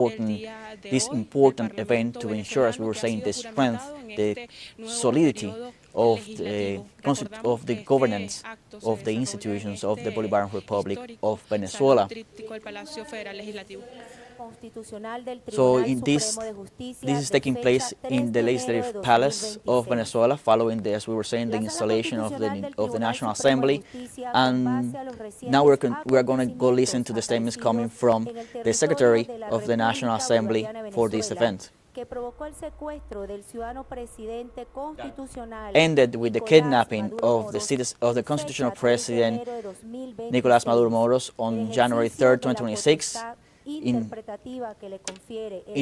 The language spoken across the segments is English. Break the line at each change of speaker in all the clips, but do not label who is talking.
this important event to ensure, as we were saying, the strength, the solidity of the governance of the institutions of the Bolivarian Republic of Venezuela. So this is taking place in the Legislative Palace of Venezuela, following as we were saying, the installation of the National Assembly. And now we are going to go listen to the statements coming from the Secretary of the National Assembly for this event. Ended with the kidnapping of the constitutional president Nicolás Maduro Moros on January 3rd, 2026. In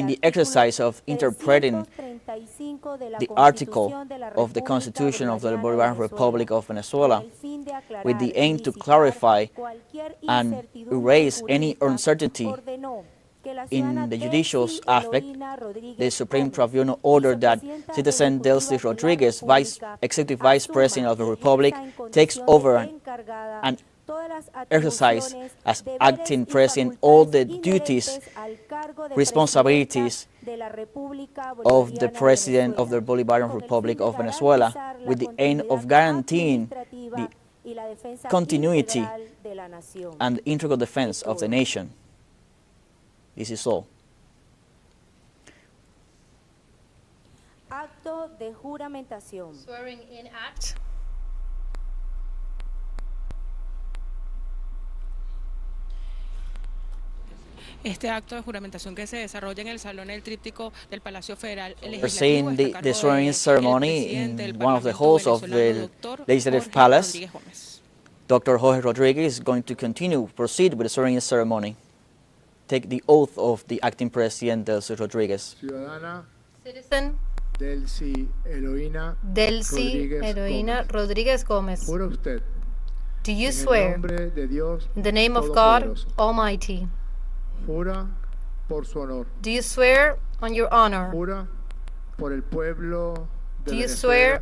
the exercise of interpreting the article of the Constitution of the Bolivarian Republic of Venezuela, with the aim to clarify and erase any uncertainty in the judicial aspect, the Supreme Tribunal ordered that citizen Delcy Rodriguez, Executive Vice President of the Republic, takes over and exercise as acting president all the duties, responsibilities of the President of the Bolivarian Republic of Venezuela, with the aim of guaranteeing the continuity and integral defense of the nation. This is all.
Acto de juramentación.
Swearing in act.
Este acto de juramentación que se desarrolla en el salón del tríptico del Palacio Federal
We're seeing the swearing ceremony in one of the halls of the Legislative Palace. Dr. Jorge Rodriguez is going to proceed with the swearing ceremony. Take the oath of the acting president, Delcy Rodriguez.
Ciudadana
Citizen
Delcy Eloína
Rodríguez Gómez.
Jura usted,
Do you
en el
swear
nombre de Dios
in the name of God
Todopoderoso,
Almighty?
jura por su honor,
Do you swear on your honor?
jura por el pueblo de
Do you
Venezuela
swear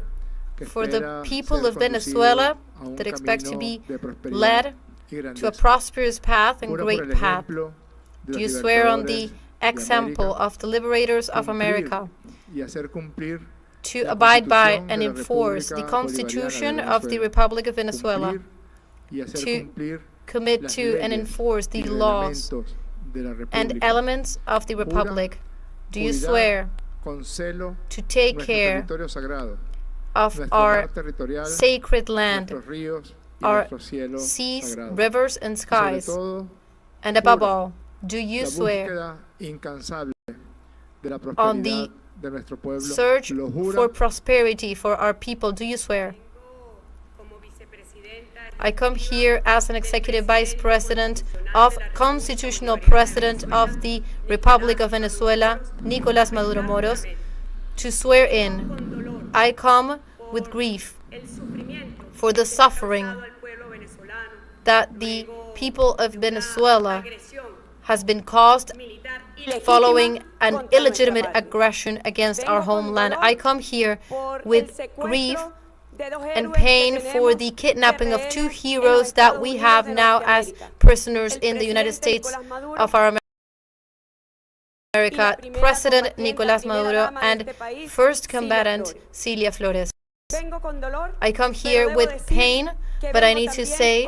que
for the
espera
people
ser
of Venezuela
conducido a un
that expect to be
camino de prosperidad
led
y
to a
grandeza?
prosperous path and
Jura por
great
el
path?
ejemplo de
Do
los
you swear on the
libertadores de
example
América,
of the liberators of
cumplir
America
y hacer cumplir
to
la
abide by
Constitución
and
de la
enforce the
República
Constitution
Bolivariana de
of the
Venezuela,
Republic of Venezuela,
cumplir y hacer
to
cumplir
commit
las
to and
leyes
enforce
y
the laws
reglamentos de la
and
República?
elements of the Republic? Do you
Cuidar
swear
con celo
to take
nuestro
care
territorio sagrado,
of
nuestro
our
mar territorial,
sacred land,
nuestros ríos y
our
nuestro cielo
seas,
sagrado?
rivers, and
Y sobre
skies?
todo,
And above
jura
all, do you
la
swear
búsqueda incansable de la
on the
prosperidad de nuestro pueblo,
search
lo jura
for prosperity for our people? Do you swear? I come here as an Executive Vice President of Constitutional President of the Republic of Venezuela, Nicolás Maduro Moros, to swear in. I come with grief for the suffering that the people of Venezuela has been caused following an illegitimate aggression against our homeland. I come here with grief and pain for the kidnapping of two heroes that we have now as prisoners in the United States of our America, President Nicolás Maduro and first combatant Cilia Flores. I come here with pain, but I need to say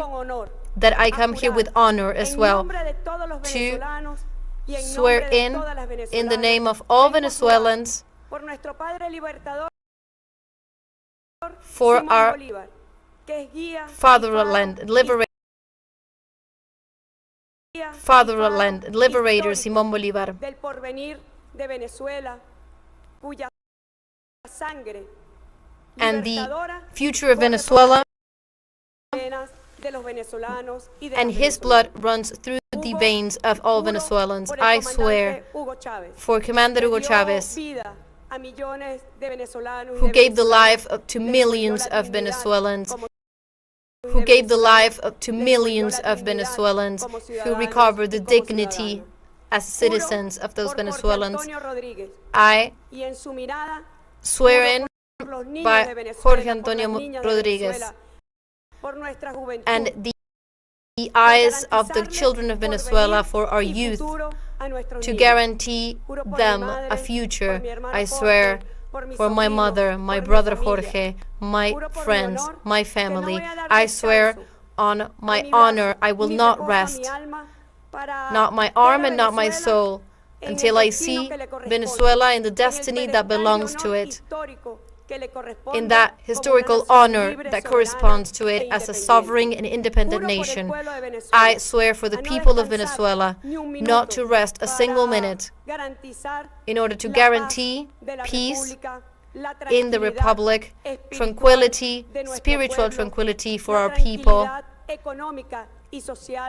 that I come here with honor as well, to swear in the name of all Venezuelans, for our fatherland, liberator Simón Bolívar, and the future of Venezuela, and his blood runs through the veins of all Venezuelans. I swear for Commander Hugo Chávez, who gave the life to millions of Venezuelans, who recovered the dignity as citizens of those Venezuelans. I swear in by Jorge Antonio Rodriguez, and the eyes of the children of Venezuela, for our youth, to guarantee them a future. I swear for my mother, my brother Jorge, my friends, my family. I swear on my honor, I will not rest, not my arm and not my soul, until I see Venezuela in the destiny that belongs to it, in that historical honor that corresponds to it as a sovereign and independent nation. I swear for the people of Venezuela not to rest a single minute in order to guarantee peace in the Republic, tranquility, spiritual tranquility for our people,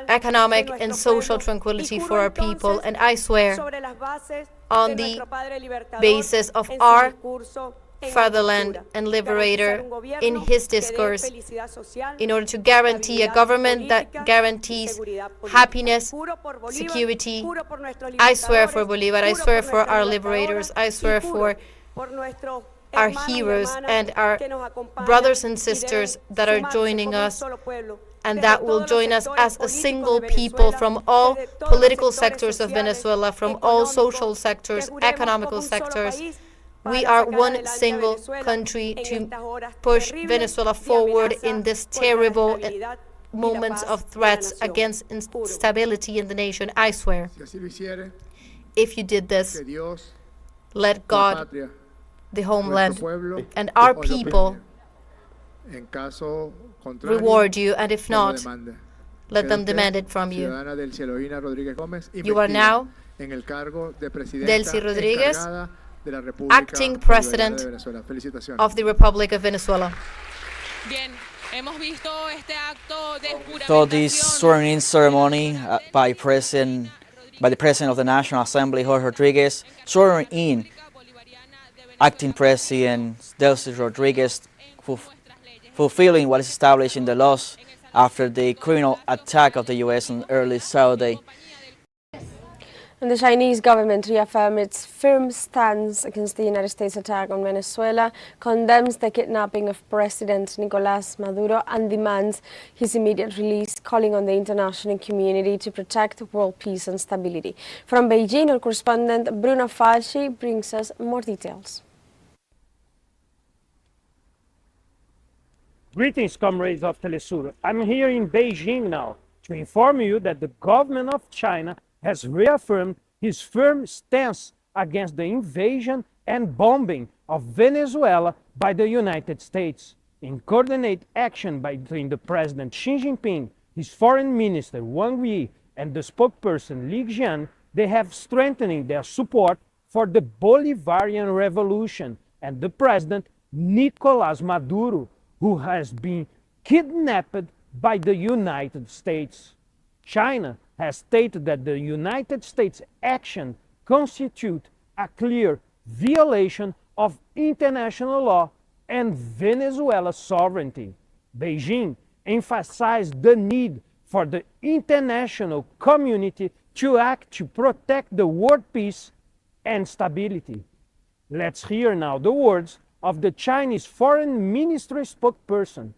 economic and social tranquility for our people. And I swear on the basis of our fatherland and liberator in his discourse, in order to guarantee a government that guarantees happiness, security. I swear for Bolivar, I swear for our liberators, I swear for our heroes and our brothers and sisters that are joining us and that will join us as a single people from all political sectors of Venezuela, from all social sectors, economical sectors. We are one single country to push Venezuela forward in this terrible moments of threats against instability in the nation. I swear, if you did this, let God, the homeland, and our people reward you, and if not, let them demand it from you. You are now Delcy Rodriguez, acting President of the Republic of Venezuela.
So this swearing-in ceremony by the President of the National Assembly, Jorge Rodriguez, swearing in acting President Delcy Rodriguez, fulfilling what is established in the laws after the criminal attack of the U.S. on early Saturday.
And the Chinese government reaffirmed its firm stance against the United States attack on Venezuela, condemns the kidnapping of President Nicolás Maduro, and demands his immediate release, calling on the international community to protect world peace and stability. From Beijing, our correspondent Bruno Falci brings us more details.
Greetings, comrades of teleSUR. I'm here in Beijing now to inform you that the government of China has reaffirmed his firm stance against the invasion and bombing of Venezuela by the United States. In coordinated action between the President Xi Jinping, his Foreign Minister Wang Yi, and the spokesperson Li Jian, they have strengthening their support for the Bolivarian Revolution and the President Nicolás Maduro, who has been kidnapped by the United States. China has stated that the United States' action constitutes a clear violation of international law and Venezuela's sovereignty. Beijing emphasized the need for the international community to act to protect the world peace and stability. Let's hear now the words of the Chinese Foreign Ministry spokesperson.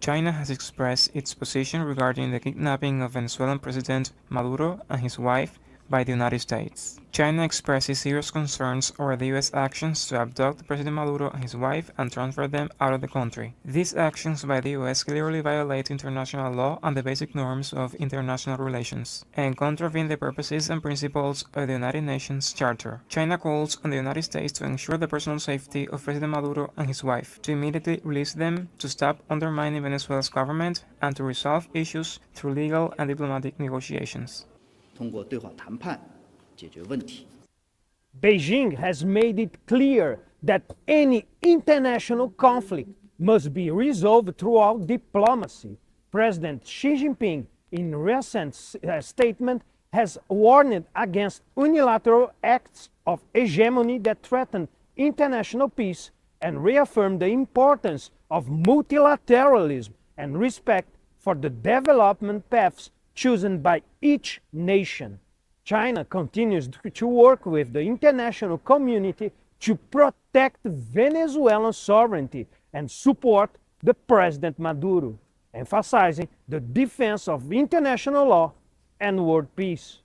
China has expressed its position regarding the kidnapping of Venezuelan President Maduro and his wife by the United States. China expresses serious concerns over the U.S. actions to abduct President Maduro and his wife and transfer them out of the country. These actions by the U.S. clearly violate international law and the basic norms of international relations, and contravene the purposes and principles of the United Nations Charter. China calls on the United States to ensure the personal safety of President Maduro and his wife, to immediately release them, to stop undermining Venezuela's government, and to resolve issues through legal and diplomatic negotiations.
Beijing has made it clear that any international conflict must be resolved through diplomacy. President Xi Jinping, in recent statement, has warned against unilateral acts of hegemony that threaten international peace and reaffirmed the importance of multilateralism and respect for the development paths chosen by each nation. China continues to work with the international community to protect Venezuelan sovereignty and support the President Maduro. emphasizing the defense of international law and world peace.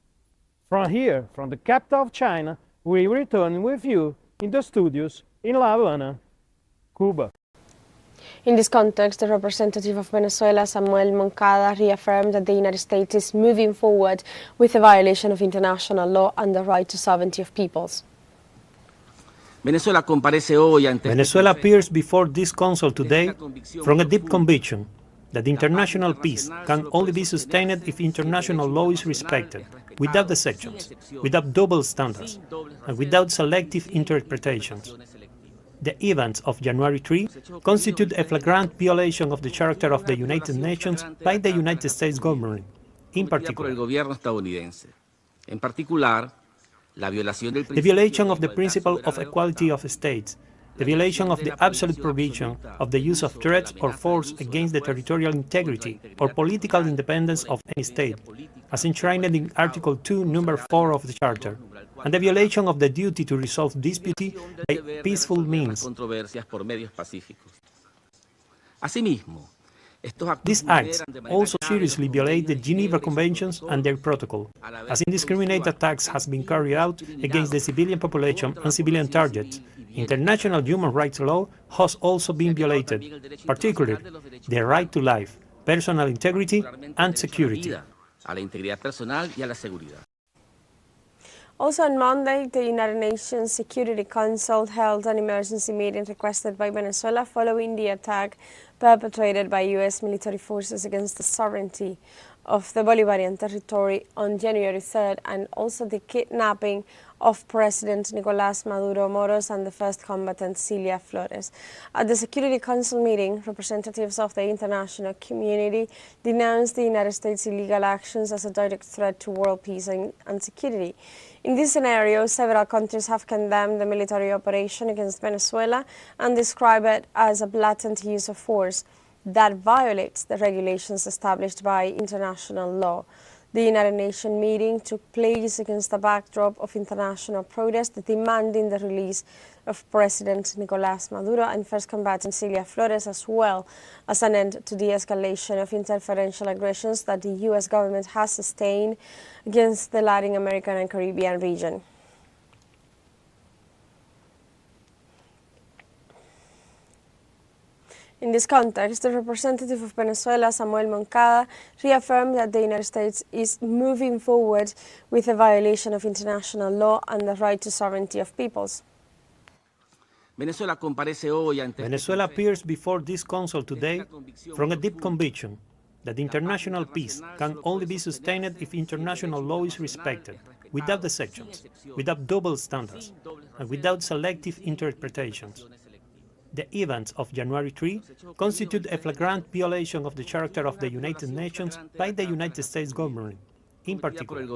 From here, from the capital of China, we return with you in the studios in La Habana, Cuba.
In this context, the representative of Venezuela, Samuel Moncada, reaffirmed that the United States is moving forward with a violation of international law and the right to sovereignty of peoples.
Venezuela appears before this Council today from a deep conviction that international peace can only be sustained if international law is respected, without deceptions, without double standards, and without selective interpretations. The events of January 3 constitute a flagrant violation of the Charter of the United Nations by the United States government, in particular. The violation of the principle of equality of states, the violation of the absolute prohibition of the use of threats or force against the territorial integrity or political independence of any state, as enshrined in Article 2, Number 4 of the Charter, and the violation of the duty to resolve disputes by peaceful means. These acts also seriously violate the Geneva Conventions and their protocol, as indiscriminate attacks have been carried out against the civilian population and civilian targets. International human rights law has also been violated, particularly the right to life, personal integrity, and security.
Also on Monday, the United Nations Security Council held an emergency meeting requested by Venezuela following the attack perpetrated by U.S. military forces against the sovereignty of the Bolivarian territory on January 3rd, and also the kidnapping of President Nicolás Maduro Moros and the first combatant Cilia Flores. At the Security Council meeting, representatives of the international community denounced the United States' illegal actions as a direct threat to world peace and security. In this scenario, several countries have condemned the military operation against Venezuela and described it as a blatant use of force that violates the regulations established by international law. The United Nations meeting took place against a backdrop of international protest demanding the release of President Nicolás Maduro and first combatant Cilia Flores, as well as an end to the escalation of interferential aggressions that the U.S. government has sustained against the Latin American and Caribbean region. In this context, the representative of Venezuela, Samuel Moncada, reaffirmed that the United States is moving forward with a violation of international law and the right to sovereignty of peoples.
Venezuela
appears before this Council today from a deep conviction that international peace can only be sustained if international law is respected, without deceptions, without double standards, and without selective interpretations. The events of January 3 constitute a flagrant violation of the Charter of the United Nations by the United States government, in particular. The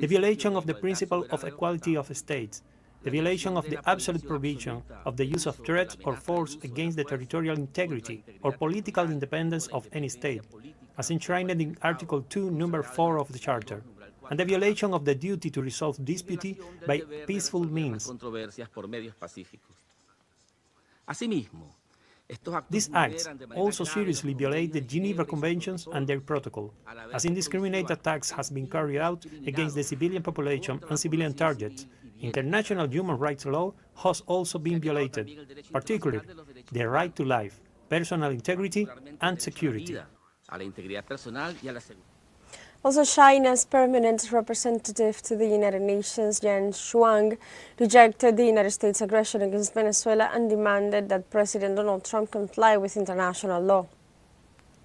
violation of the principle of equality of states, the violation of the absolute prohibition of the use of threats or force against the territorial integrity or political independence of any state, as enshrined in Article 2, Number 4 of the Charter, and the violation of the duty to resolve disputes by peaceful means. These acts also seriously violate the Geneva Conventions and their protocol, as indiscriminate attacks have been carried out against the civilian population and civilian targets. International human rights law has also been violated, particularly the right to life, personal integrity, and security.
Also, China's permanent representative to the United Nations, Jen Shuang, rejected the United States' aggression against Venezuela and demanded that President Donald Trump comply with international law.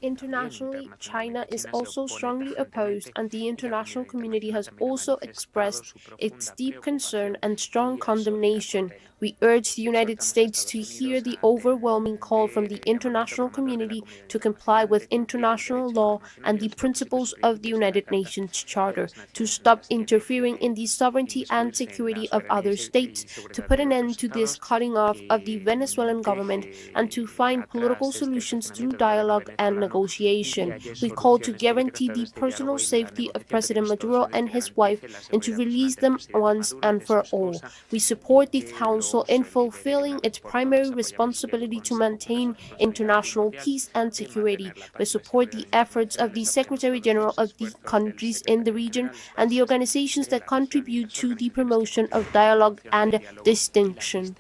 Internationally, China is also strongly opposed, and the international community has also expressed its deep concern and strong condemnation. We urge the United States to hear the overwhelming call from the international community to comply with international law and the principles of the United Nations Charter, to stop interfering in the sovereignty and security of other states, to put an end to this cutting off of the Venezuelan government, and to find political solutions through dialogue and negotiation. We call to guarantee the personal safety of President Maduro and his wife and to release them once and for all. We support the Council in fulfilling its primary responsibility to maintain international peace and security. We support the efforts of the Secretary General of the countries in the region and the organizations that contribute to the promotion of dialogue and distinction.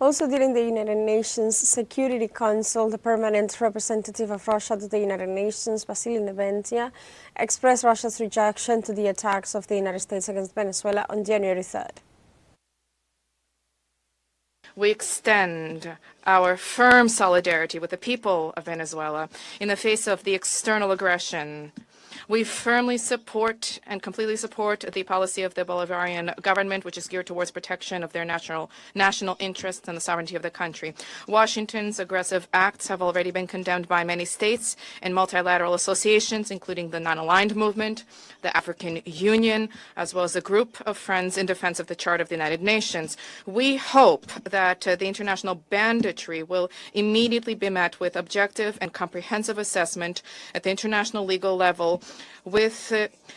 Also during the United Nations Security Council, the permanent representative of Russia to the United Nations, Vasily Nebentia, expressed Russia's rejection to the attacks of the United States against Venezuela on January 3rd.
We extend our firm solidarity with the people of Venezuela in the face of the external aggression. We firmly support and completely support the policy of the Bolivarian government, which is geared towards protection of their national interests and the sovereignty of the country. Washington's aggressive acts have already been condemned by many states and multilateral associations, including the Non-Aligned Movement, the African Union, as well as a group of friends in defense of the Charter of the United Nations. We hope that the international banditry will immediately be met with objective and comprehensive assessment at the international legal level with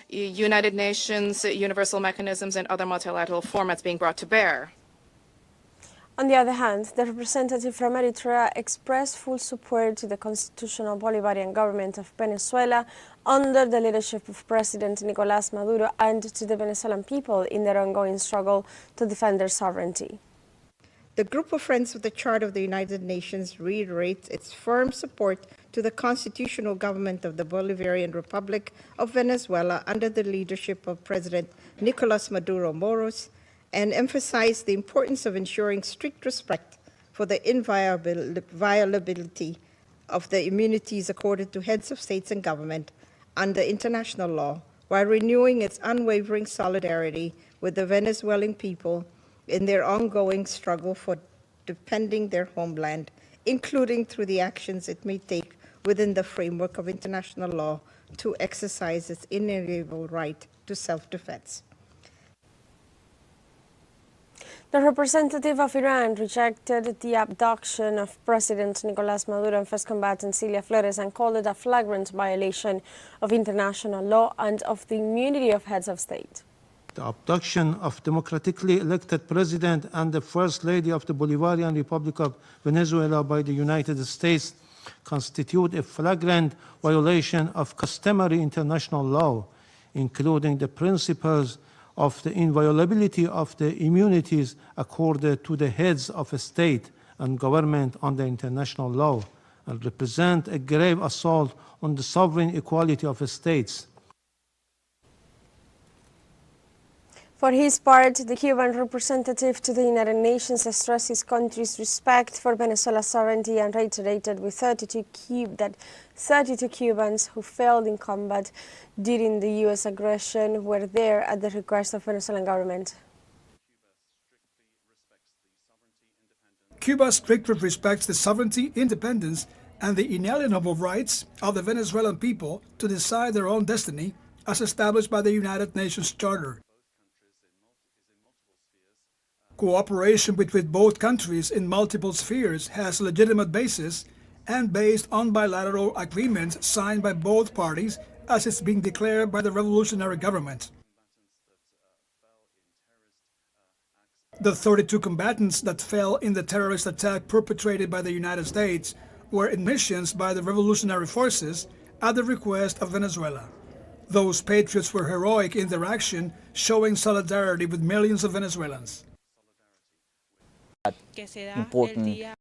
United Nations, universal mechanisms, and other multilateral formats being brought to bear.
On the other hand, the representative from Eritrea expressed full support to the constitutional Bolivarian government of Venezuela under the leadership of President Nicolás Maduro and to the Venezuelan people in their ongoing struggle to defend their sovereignty.
The group of Friends of the Charter of the United Nations reiterates its firm support to the constitutional government of the Bolivarian Republic of Venezuela under the leadership of President Nicolás Maduro Moros and emphasize the importance of ensuring strict respect for the inviolability of the immunities accorded to heads of states and government under international law, while renewing its unwavering solidarity with the Venezuelan people in their ongoing struggle for defending their homeland, including through the actions it may take within the framework of international law to exercise its inalienable right to self-defense.
The representative of Iran rejected the abduction of President Nicolás Maduro and first combatant Celia Flores and called it a flagrant violation of international law and of the immunity of heads of state.
The abduction of democratically elected president and the first lady of the Bolivarian Republic of Venezuela by the United States constitute a flagrant violation of customary international law, including the principles of the inviolability of the immunities accorded to the heads of a state and government under international law, and represent a grave assault on the sovereign equality of states.
For his part, the Cuban representative to the United Nations stressed his country's respect for Venezuela's sovereignty and reiterated with 32 Cubans who failed in combat during the U.S. aggression were there at the request of the Venezuelan government.
Cuba strictly respects the sovereignty, independence, and the inalienable rights of the Venezuelan people to decide their own destiny as established by the United Nations Charter. Cooperation between both countries in multiple spheres has legitimate basis and based on bilateral agreements signed by both parties as it's being declared by the revolutionary government. The 32 combatants that fell in the terrorist attack perpetrated by the United States were in missions by the revolutionary forces at the request of Venezuela. Those patriots were heroic in their action, showing solidarity with millions of Venezuelans.
Important